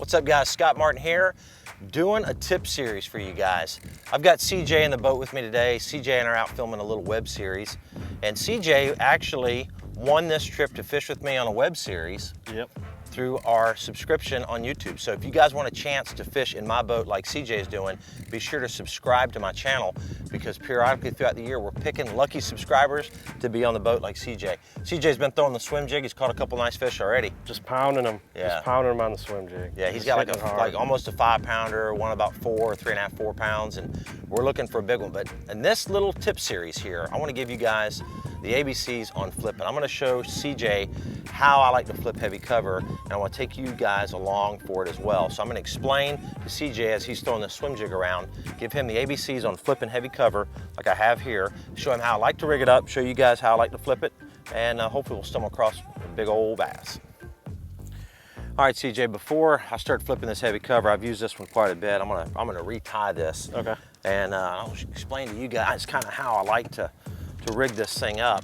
What's up guys, Scott Martin here, doing a tip series for you guys. I've got CJ in the boat with me today. CJ and I are out filming a little web series. And CJ actually won this trip to fish with me on a web series. Yep. Through our subscription on YouTube. So if you guys want a chance to fish in my boat like CJ is doing, be sure to subscribe to my channel, because periodically throughout the year we're picking lucky subscribers to be on the boat like CJ. CJ's been throwing the swim jig. He's caught a couple nice fish already. Just pounding them. Yeah. Just pounding them on the swim jig. Yeah, he's got like almost a 5-pounder, one about 4, 3.5, 4 pounds, and we're looking for a big one. But in this little tip series here, I want to give you guys the ABCs on flipping. I'm going to show CJ how I like to flip heavy cover, and I want to take you guys along for it as well. So I'm going to explain to CJ as he's throwing the swim jig around, give him the ABCs on flipping heavy cover like I have here, show him how I like to rig it up, show you guys how I like to flip it, and hopefully we'll stumble across a big old bass. All right, CJ, before I start flipping this heavy cover, I've used this one quite a bit. I'm gonna retie this. Okay. And I'll explain to you guys kind of how I like to rig this thing up.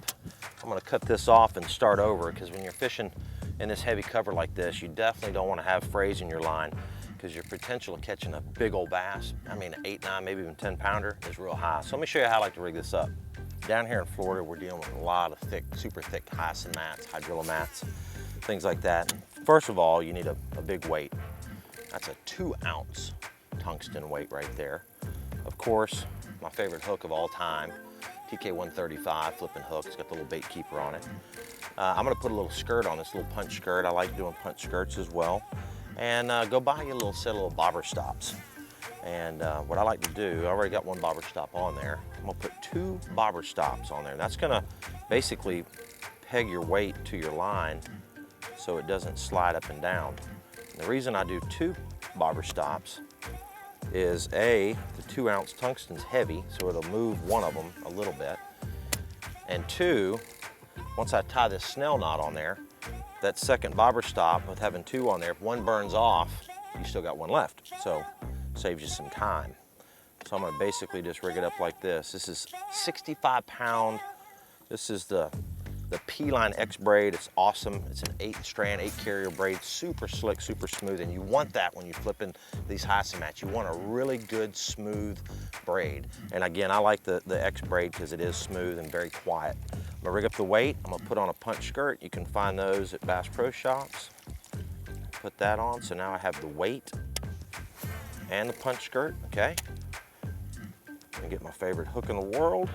I'm gonna cut this off and start over, because when you're fishing in this heavy cover like this, you definitely don't want to have frays in your line, because your potential of catching a big old bass, I mean an 8, 9, maybe even 10-pounder, is real high. So let me show you how I like to rig this up. Down here in Florida, we're dealing with a lot of thick, super thick hyacinth mats, hydrilla mats, things like that. First of all, you need a big weight. That's a 2-ounce tungsten weight right there. Of course, my favorite hook of all time, TK 135 flipping hook. It's got the little bait keeper on it. I'm gonna put a little skirt on this, little punch skirt. I like doing punch skirts as well. And go buy you a little set of little bobber stops. And what I like to do, I already got one bobber stop on there. I'm gonna put 2 bobber stops on there. That's gonna basically peg your weight to your line so it doesn't slide up and down. And the reason I do 2 bobber stops is A, the 2-ounce tungsten's heavy, so it'll move one of them a little bit. And 2, once I tie this snell knot on there, that second bobber stop with having 2 on there, if one burns off, you still got one left. So saves you some time. So I'm gonna basically just rig it up like this. This is 65-pound. This is the P-Line X braid. It's awesome. It's an 8-strand, 8-carrier braid, super slick, super smooth, and you want that when you're flipping these hyacinth mats. You want a really good, smooth braid. And again, I like the X braid because it is smooth and very quiet. I'm gonna rig up the weight. I'm gonna put on a punch skirt. You can find those at Bass Pro Shops. Put that on, so now I have the weight and the punch skirt, okay? I'm gonna get my favorite hook in the world.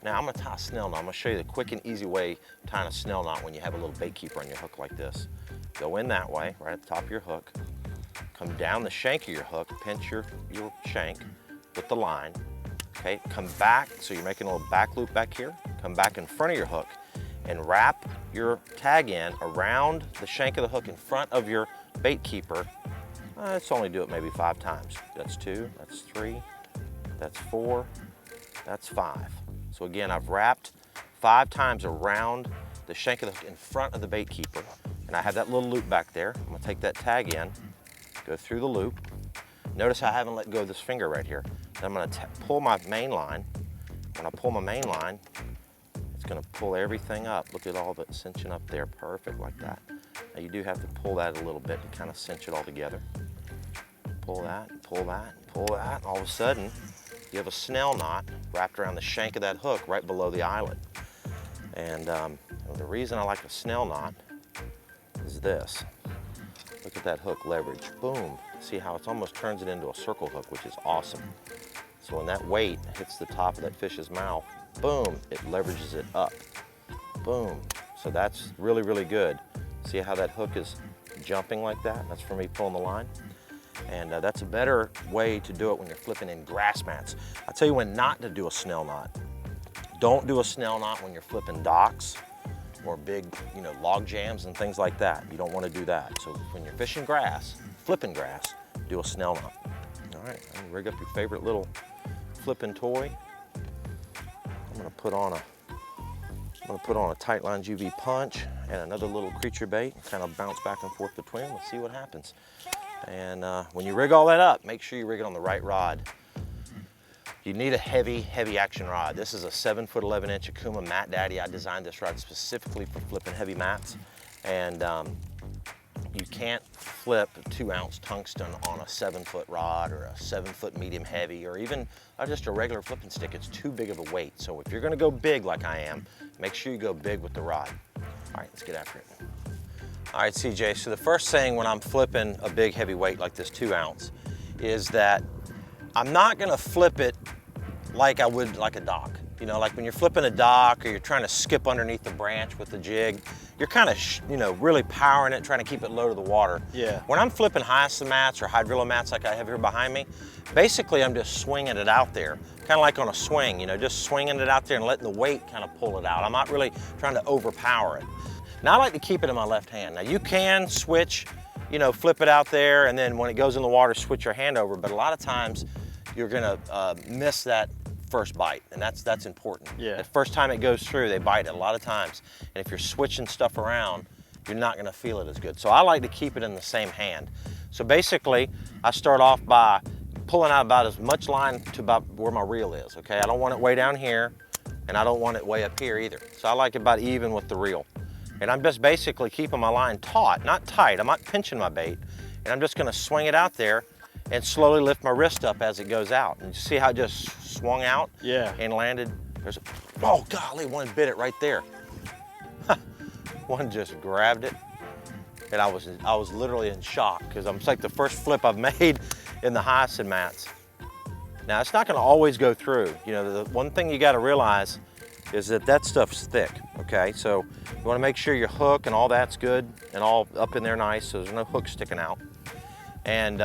Now I'm gonna tie a snell knot. I'm gonna show you the quick and easy way tying a snell knot when you have a little bait keeper on your hook like this. Go in that way, right at the top of your hook. Come down the shank of your hook, pinch your shank with the line. Okay, come back, so you're making a little back loop back here. Come back in front of your hook and wrap your tag in around the shank of the hook in front of your bait keeper. Let's only do it maybe 5 times. That's 2, that's 3, that's 4, that's 5. So again, I've wrapped 5 times around the shank of the hook in front of the bait keeper. And I have that little loop back there. I'm gonna take that tag in, go through the loop. Notice how I haven't let go of this finger right here. Then I'm gonna pull my main line. When I pull my main line, it's gonna pull everything up. Look at all the cinching up there, perfect like that. Now you do have to pull that a little bit to kind of cinch it all together. Pull that, pull that, pull that, and all of a sudden, you have a snell knot wrapped around the shank of that hook right below the eyelet. And the reason I like a snell knot is this. Look at that hook leverage, boom. See how it almost turns it into a circle hook, which is awesome. So when that weight hits the top of that fish's mouth, boom, it leverages it up, boom. So that's really, really good. See how that hook is jumping like that? That's for me pulling the line. And that's a better way to do it when you're flipping in grass mats. I'll tell you when not to do a snell knot. Don't do a snell knot when you're flipping docks or big, log jams and things like that. You don't want to do that. So when you're fishing grass, flipping grass, do a snell knot. All right, rig up your favorite little flipping toy. I'm gonna put on a tight line UV punch and another little creature bait, kind of bounce back and forth between them. Let's see what happens. And when you rig all that up, make sure you rig it on the right rod. You need a heavy, heavy action rod. This is a 7-foot 11-inch Akuma Mat Daddy. I designed this rod specifically for flipping heavy mats. And you can't flip 2-ounce tungsten on a 7-foot rod or a 7-foot medium heavy, or even just a regular flipping stick, it's too big of a weight. So if you're gonna go big like I am, make sure you go big with the rod. All right, let's get after it. All right, CJ, so the first thing when I'm flipping a big heavy weight like this 2-ounce is that I'm not gonna flip it like I would like a dock. You know, like when you're flipping a dock or you're trying to skip underneath the branch with the jig, you're kind of, really powering it, trying to keep it low to the water. Yeah. When I'm flipping hyacinth mats or hydrilla mats like I have here behind me, basically I'm just swinging it out there, kind of like on a swing, just swinging it out there and letting the weight kind of pull it out. I'm not really trying to overpower it. Now I like to keep it in my left hand. Now you can switch, flip it out there, and then when it goes in the water, switch your hand over, but a lot of times you're gonna miss that first bite, and that's important. Yeah. The first time it goes through, they bite it a lot of times, and if you're switching stuff around, you're not gonna feel it as good. So I like to keep it in the same hand. So basically, I start off by pulling out about as much line to about where my reel is, okay? I don't want it way down here, and I don't want it way up here either. So I like it about even with the reel. And I'm just basically keeping my line taut, not tight. I'm not pinching my bait, and I'm just gonna swing it out there and slowly lift my wrist up as it goes out. And you see how it just swung out? Yeah. And landed. Oh golly, one bit it right there. One just grabbed it. And I was literally in shock because it's like the first flip I've made in the hyacinth mats. Now it's not gonna always go through. The one thing you gotta realize is that stuff's thick, okay? So you wanna make sure your hook and all that's good and all up in there nice so there's no hook sticking out. And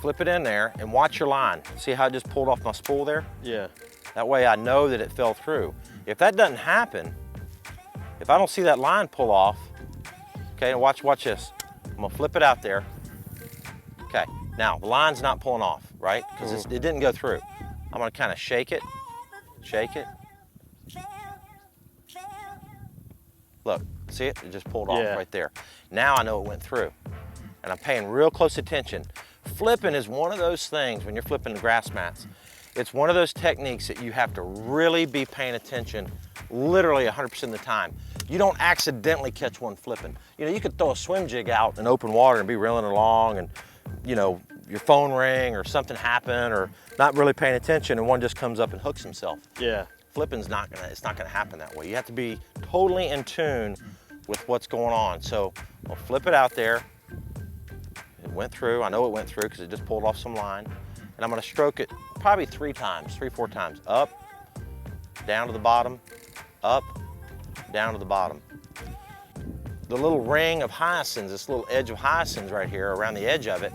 flip it in there and watch your line. See how I just pulled off my spool there? Yeah. That way I know that it fell through. If that doesn't happen, if I don't see that line pull off, okay, watch this. I'm gonna flip it out there. Okay, now the line's not pulling off, right? Because it didn't go through. I'm gonna kind of shake it. Look, see it? It just pulled off right there. Now I know it went through. And I'm paying real close attention. Flipping is one of those things when you're flipping the grass mats. It's one of those techniques that you have to really be paying attention literally 100% of the time. You don't accidentally catch one flipping. You could throw a swim jig out in open water and be reeling along and, your phone ring or something happen or not really paying attention and one just comes up and hooks himself. Yeah. Flipping's it's not gonna happen that way. You have to be totally in tune with what's going on. So I'll flip it out there. It went through, I know it went through because it just pulled off some line. And I'm gonna stroke it probably 3 or 4 times. Up, down to the bottom, up, down to the bottom. The little ring of hyacinths, this little edge of hyacinths right here, around the edge of it,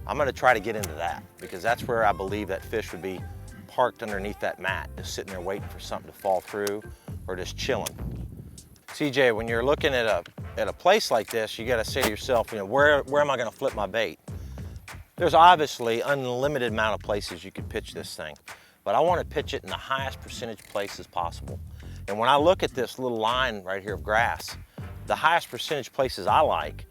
I'm gonna try to get into that because that's where I believe that fish would be parked underneath that mat, just sitting there waiting for something to fall through or just chilling. CJ, when you're looking at a place like this, you gotta say to yourself, where am I gonna flip my bait? There's obviously unlimited amount of places you could pitch this thing, but I wanna pitch it in the highest percentage places possible. And when I look at this little line right here of grass, the highest percentage places I like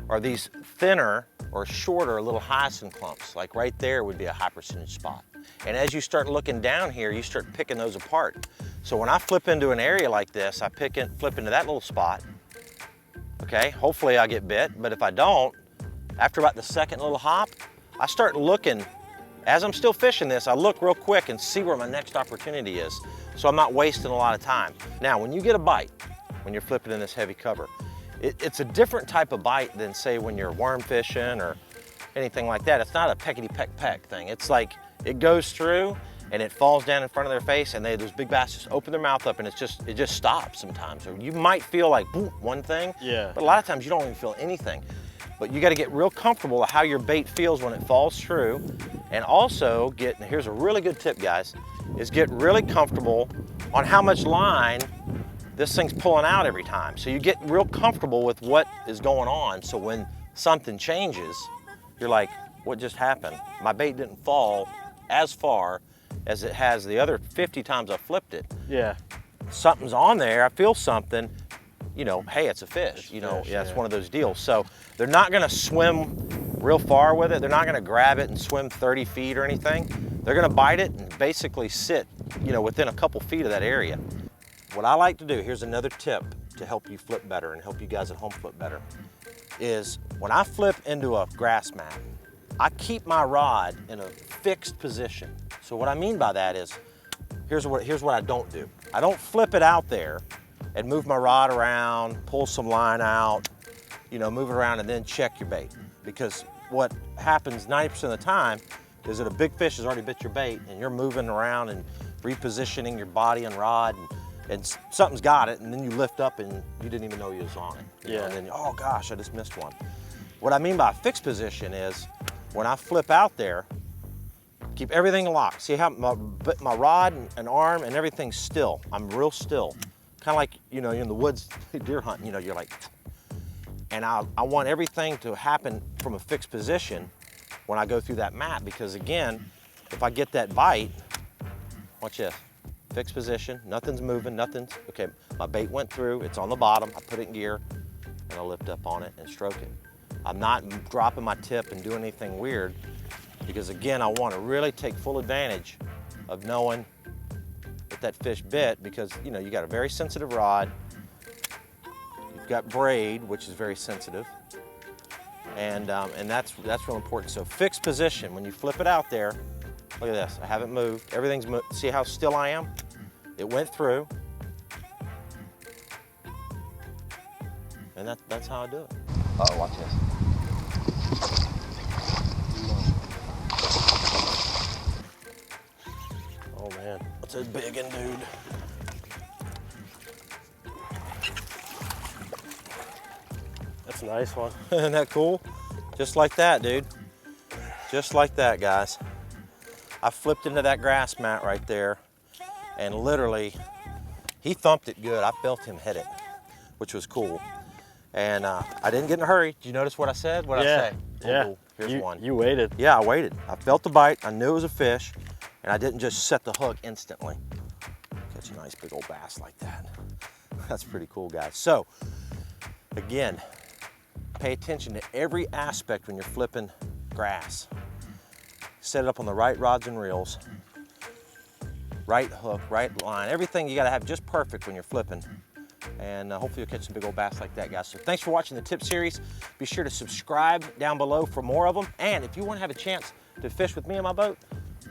are these thinner or shorter little hyacinth clumps. Like right there would be a high percentage spot. And as you start looking down here, you start picking those apart. So when I flip into an area like this, I flip into that little spot. Okay, hopefully I get bit, but if I don't, after about the second little hop, I start looking, as I'm still fishing this, I look real quick and see where my next opportunity is, so I'm not wasting a lot of time. Now, when you get a bite, when you're flipping in this heavy cover, it's a different type of bite than say when you're worm fishing or anything like that. It's not a peckety-peck thing. It's like it goes through and it falls down in front of their face and those big bass just open their mouth up and it just stops sometimes. Or you might feel like boom, one thing, but a lot of times you don't even feel anything. But you gotta get real comfortable with how your bait feels when it falls through. And also here's a really good tip, guys, is get really comfortable on how much line this thing's pulling out every time. So you get real comfortable with what is going on. So when something changes, you're like, what just happened? My bait didn't fall as far as it has the other 50 times I flipped it. Yeah. Something's on there, I feel something, hey, it's a fish. It's one of those deals. So they're not gonna swim real far with it. They're not gonna grab it and swim 30 feet or anything. They're gonna bite it and basically sit, within a couple feet of that area. What I like to do, here's another tip to help you flip better and help you guys at home flip better is when I flip into a grass mat, I keep my rod in a fixed position. So what I mean by that is, here's what I don't do. I don't flip it out there and move my rod around, pull some line out, you know, move it around and then check your bait. Because what happens 90% of the time is that a big fish has already bit your bait and you're moving around and repositioning your body and rod and something's got it, and then you lift up and you didn't even know you was on it. You know, and then, oh gosh, I just missed one. What I mean by a fixed position is when I flip out there, keep everything locked. See how my rod and arm and everything's still. I'm real still. Kind of like, you know, you're in the woods deer hunting, you know, you're like, and I want everything to happen from a fixed position when I go through that mat, because again, if I get that bite, watch this, fixed position, nothing's moving, okay, my bait went through, it's on the bottom, I put it in gear, and I lift up on it and stroke it. I'm not dropping my tip and doing anything weird, because again, I want to really take full advantage of knowing that that fish bit, because you know, you got a very sensitive rod, you've got braid, which is very sensitive, and that's real important. So fixed position, when you flip it out there, look at this, I haven't moved, everything's moved. See how still I am? It went through, and that's how I do it. Uh-oh, watch this. Oh man, that's a big one, dude. That's a nice one. Isn't that cool? Just like that, dude. Just like that, guys. I flipped into that grass mat right there, and literally, he thumped it good. I felt him hit it, which was cool. And I didn't get in a hurry. Did you notice what I said? What did I say? Yeah. Ooh, here's one. You waited. Yeah, I waited. I felt the bite. I knew it was a fish, and I didn't just set the hook instantly. Catch a nice big old bass like that. That's pretty cool, guys. So, again, pay attention to every aspect when you're flipping grass. Set it up on the right rods and reels, right hook, right line, everything you gotta have just perfect when you're flipping. And hopefully you'll catch some big old bass like that, guys. So thanks for watching the tip series. Be sure to subscribe down below for more of them. And if you wanna have a chance to fish with me in my boat,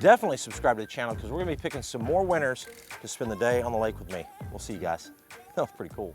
definitely subscribe to the channel, because we're gonna be picking some more winners to spend the day on the lake with me. We'll see you guys. That was pretty cool.